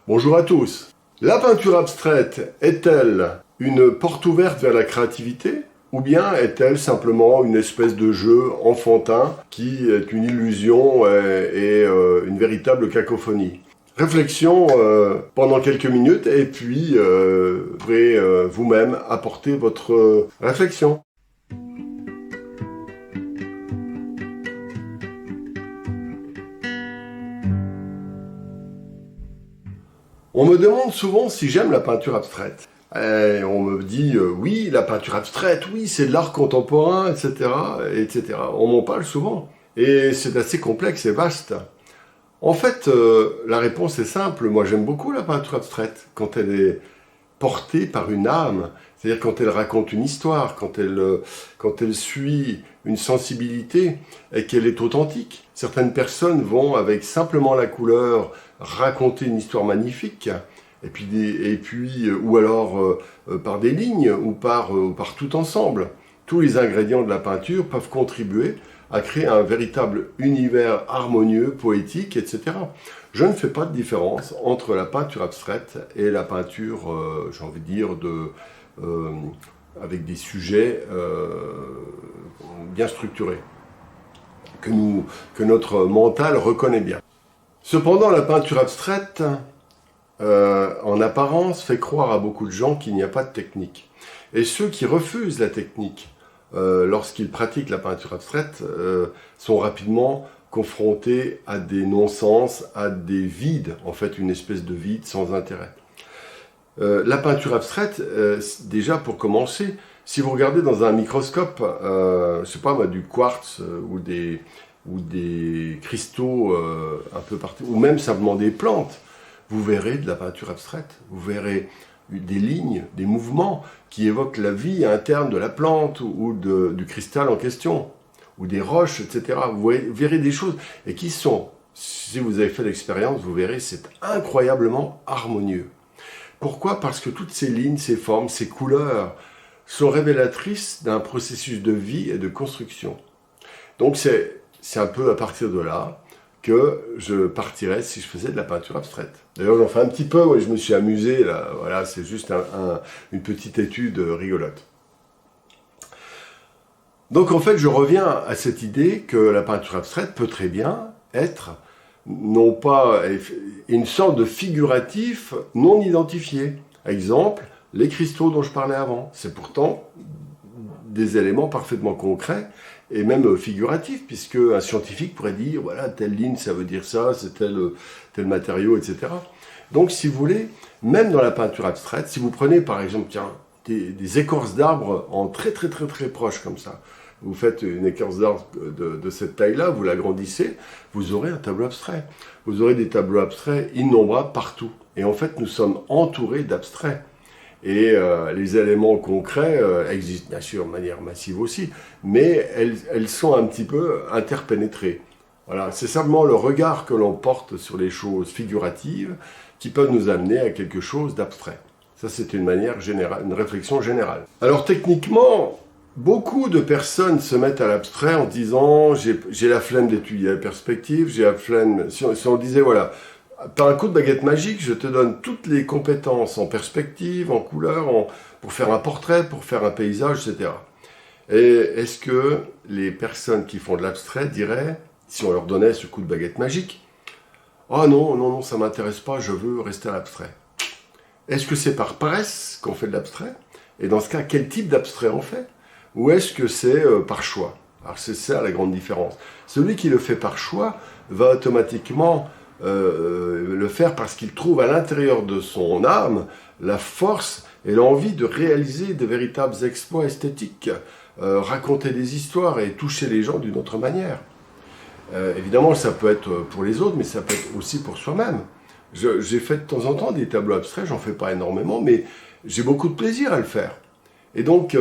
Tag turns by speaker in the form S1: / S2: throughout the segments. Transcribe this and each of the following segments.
S1: Bonjour à tous. La peinture abstraite est-elle une porte ouverte vers la créativité ou bien est-elle simplement une espèce de jeu enfantin qui est une illusion et une véritable cacophonie? Réflexion pendant quelques minutes et puis vous pourrez vous-même apporter votre réflexion. On me demande souvent si j'aime la peinture abstraite. Et on me dit oui, la peinture abstraite, oui, c'est de l'art contemporain, etc., etc. On m'en parle souvent. Et c'est assez complexe et vaste. En fait, la réponse est simple. Moi, j'aime beaucoup la peinture abstraite quand elle est portée par une âme. C'est-à-dire quand elle raconte une histoire, quand elle suit une sensibilité et qu'elle est authentique. Certaines personnes vont, avec simplement la couleur, raconter une histoire magnifique, et puis ou alors par des lignes, ou par tout ensemble. Tous les ingrédients de la peinture peuvent contribuer à créer un véritable univers harmonieux, poétique, etc. Je ne fais pas de différence entre la peinture abstraite et la peinture, j'ai envie de dire, avec des sujets bien structurés, que notre mental reconnaît bien. Cependant, la peinture abstraite, en apparence, fait croire à beaucoup de gens qu'il n'y a pas de technique. Et ceux qui refusent la technique, lorsqu'ils pratiquent la peinture abstraite, sont rapidement confrontés à des non-sens, à des vides, en fait une espèce de vide sans intérêt. La peinture abstraite, déjà pour commencer, si vous regardez dans un microscope, je sais pas moi, du quartz ou des cristaux un peu partout, ou même simplement des plantes, vous verrez de la peinture abstraite, vous verrez des lignes, des mouvements qui évoquent la vie interne de la plante ou du cristal en question, ou des roches, etc. Vous verrez des choses et qui sont, si vous avez fait l'expérience, vous verrez, c'est incroyablement harmonieux. Pourquoi? Parce que toutes ces lignes, ces formes, ces couleurs sont révélatrices d'un processus de vie et de construction. Donc c'est un peu à partir de là que je partirais si je faisais de la peinture abstraite. D'ailleurs, j'en fais un petit peu, ouais, je me suis amusé, là, voilà, c'est juste une petite étude rigolote. Donc en fait, je reviens à cette idée que la peinture abstraite peut très bien être, non pas une sorte de figuratif non identifié. Exemple, les cristaux dont je parlais avant, c'est pourtant des éléments parfaitement concrets et même figuratifs, puisque un scientifique pourrait dire, voilà, telle ligne, ça veut dire ça, c'est tel matériau, etc. Donc, si vous voulez, même dans la peinture abstraite, si vous prenez, par exemple, tiens, des écorces d'arbres en très proche, comme ça, vous faites une écorce d'arbre de cette taille-là, vous l'agrandissez, vous aurez un tableau abstrait. Vous aurez des tableaux abstraits innombrables partout. Et en fait, nous sommes entourés d'abstraits. Et les éléments concrets existent bien sûr de manière massive aussi, mais elles sont un petit peu interpénétrées. Voilà, c'est simplement le regard que l'on porte sur les choses figuratives qui peuvent nous amener à quelque chose d'abstrait. Ça, c'est une manière générale, une réflexion générale. Alors techniquement, beaucoup de personnes se mettent à l'abstrait en disant j'ai la flemme d'étudier la perspective, j'ai la flemme. Si on disait voilà, par un coup de baguette magique, je te donne toutes les compétences en perspective, en couleur, pour faire un portrait, pour faire un paysage, etc. Et est-ce que les personnes qui font de l'abstrait diraient, si on leur donnait ce coup de baguette magique, oh non, ça m'intéresse pas, je veux rester à l'abstrait. Est-ce que c'est par paresse qu'on fait de l'abstrait? Et dans ce cas, quel type d'abstrait on fait? Ou est-ce que c'est par choix? Alors c'est ça la grande différence. Celui qui le fait par choix va automatiquement le faire parce qu'il trouve à l'intérieur de son âme la force et l'envie de réaliser de véritables exploits esthétiques, raconter des histoires et toucher les gens d'une autre manière. Évidemment, ça peut être pour les autres, mais ça peut être aussi pour soi-même. J'ai fait de temps en temps des tableaux abstraits, j'en fais pas énormément, mais j'ai beaucoup de plaisir à le faire. Et donc,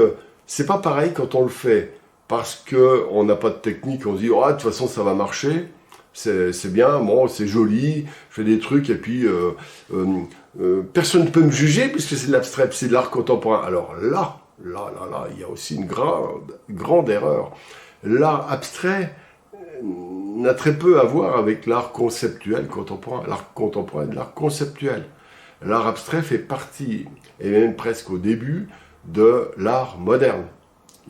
S1: c'est pas pareil quand on le fait parce qu'on n'a pas de technique, on se dit, oh, de toute façon, ça va marcher. C'est bien, bon, c'est joli, je fais des trucs et puis personne ne peut me juger puisque c'est de l'abstrait, c'est de l'art contemporain. Alors là, il y a aussi une grande erreur. L'art abstrait a très peu à voir avec l'art conceptuel contemporain, l'art contemporain et l'art conceptuel. L'art abstrait fait partie, et même presque au début, de l'art moderne.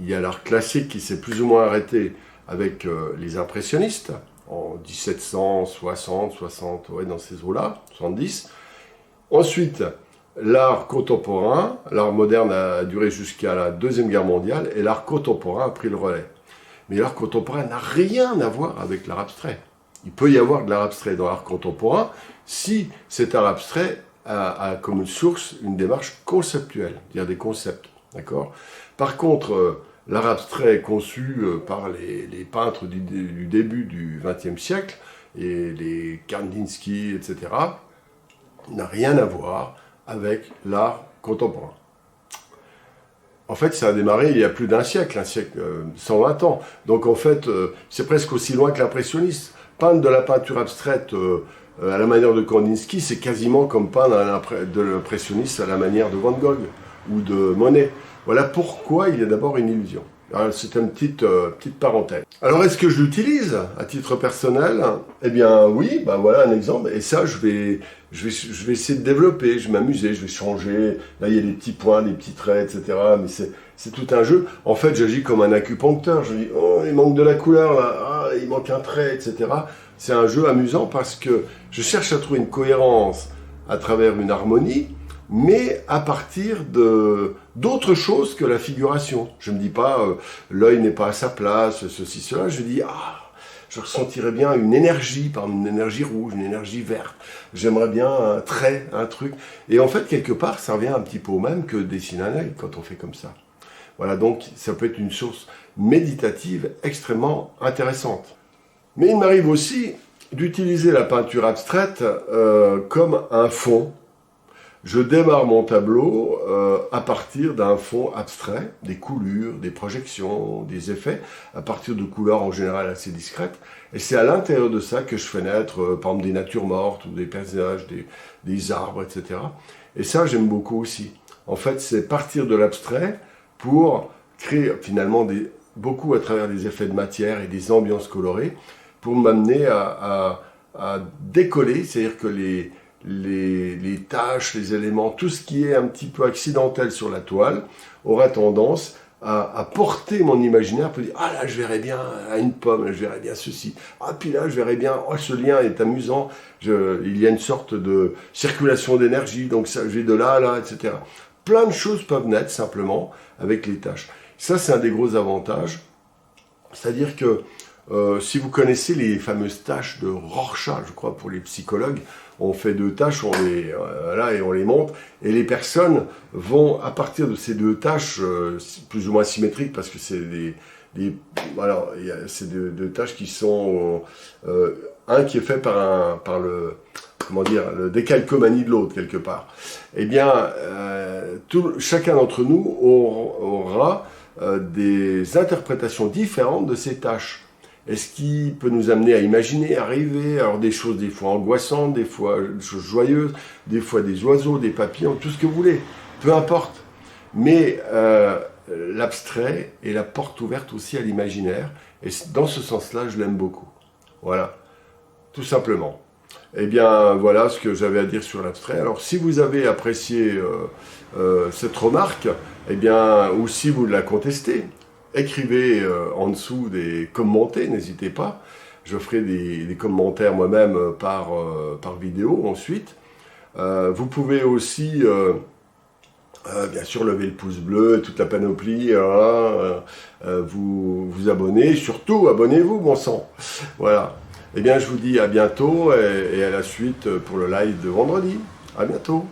S1: Il y a l'art classique qui s'est plus ou moins arrêté avec les impressionnistes, en 1760, 60, ouais, dans ces eaux-là, 70. Ensuite, l'art contemporain, l'art moderne a duré jusqu'à la Deuxième Guerre mondiale, et l'art contemporain a pris le relais. Mais l'art contemporain n'a rien à voir avec l'art abstrait. Il peut y avoir de l'art abstrait dans l'art contemporain si cet art abstrait a comme source une démarche conceptuelle, c'est-à-dire des concepts. D'accord ? Par contre, l'art abstrait conçu par les peintres du début du XXe siècle, et les Kandinsky, etc., n'a rien à voir avec l'art contemporain. En fait, ça a démarré il y a plus d'un siècle, 120 ans. Donc en fait, c'est presque aussi loin que l'impressionniste. Peindre de la peinture abstraite à la manière de Kandinsky, c'est quasiment comme peindre de l'impressionniste à la manière de Van Gogh ou de Monet. Voilà pourquoi il y a d'abord une illusion. C'est une petite parenthèse. Alors, est-ce que je l'utilise à titre personnel? Eh bien, oui, bah voilà un exemple. Et ça, je vais essayer de développer, je vais m'amuser, je vais changer. Là, il y a des petits points, des petits traits, etc. Mais c'est tout un jeu. En fait, j'agis comme un acupuncteur. Je dis, oh, il manque de la couleur, là. Ah, il manque un trait, etc. C'est un jeu amusant parce que je cherche à trouver une cohérence à travers une harmonie, mais à partir d'autres choses que la figuration. Je ne me dis pas, l'œil n'est pas à sa place, ceci, cela. Je dis, je ressentirais bien une énergie, par exemple une énergie rouge, une énergie verte. J'aimerais bien un trait, un truc. Et en fait, quelque part, ça revient un petit peu au même que dessiner un œil quand on fait comme ça. Voilà, donc ça peut être une source méditative extrêmement intéressante. Mais il m'arrive aussi d'utiliser la peinture abstraite comme un fond. Je démarre mon tableau à partir d'un fond abstrait, des coulures, des projections, des effets, à partir de couleurs en général assez discrètes. Et c'est à l'intérieur de ça que je fais naître, par exemple, des natures mortes, ou des paysages, des arbres, etc. Et ça, j'aime beaucoup aussi. En fait, c'est partir de l'abstrait pour créer finalement beaucoup à travers des effets de matière et des ambiances colorées, pour m'amener à décoller, c'est-à-dire que les taches, les éléments, tout ce qui est un petit peu accidentel sur la toile aura tendance à porter mon imaginaire pour dire « Ah là, je verrais bien une pomme, là, je verrais bien ceci. Ah, puis là, je verrais bien, oh, ce lien est amusant. Il y a une sorte de circulation d'énergie, donc ça, je vais de là à là, etc. » Plein de choses peuvent naître simplement avec les taches. Ça, c'est un des gros avantages. C'est-à-dire que si vous connaissez les fameuses taches de Rorschach, je crois, pour les psychologues, on fait 2 taches, et on les montre, et les personnes vont, à partir de ces 2 taches, plus ou moins symétriques, parce que c'est c'est deux taches qui sont, un qui est fait par le décalcomanie de l'autre, quelque part. Eh bien, chacun d'entre nous aura des interprétations différentes de ces taches. Et ce qui peut nous amener à imaginer, à rêver, alors des choses des fois angoissantes, des fois des choses joyeuses, des fois des oiseaux, des papillons, tout ce que vous voulez, peu importe. Mais l'abstrait est la porte ouverte aussi à l'imaginaire, et dans ce sens-là, je l'aime beaucoup. Voilà, tout simplement. Eh bien, voilà ce que j'avais à dire sur l'abstrait. Alors, si vous avez apprécié cette remarque, eh bien, ou si vous la contestez, écrivez en dessous des commentaires, n'hésitez pas. Je ferai des commentaires moi-même par vidéo ensuite. Vous pouvez aussi, bien sûr, lever le pouce bleu, toute la panoplie, vous abonner. Surtout, abonnez-vous, bon sang. Voilà. Eh bien, je vous dis à bientôt et à la suite pour le live de vendredi. À bientôt.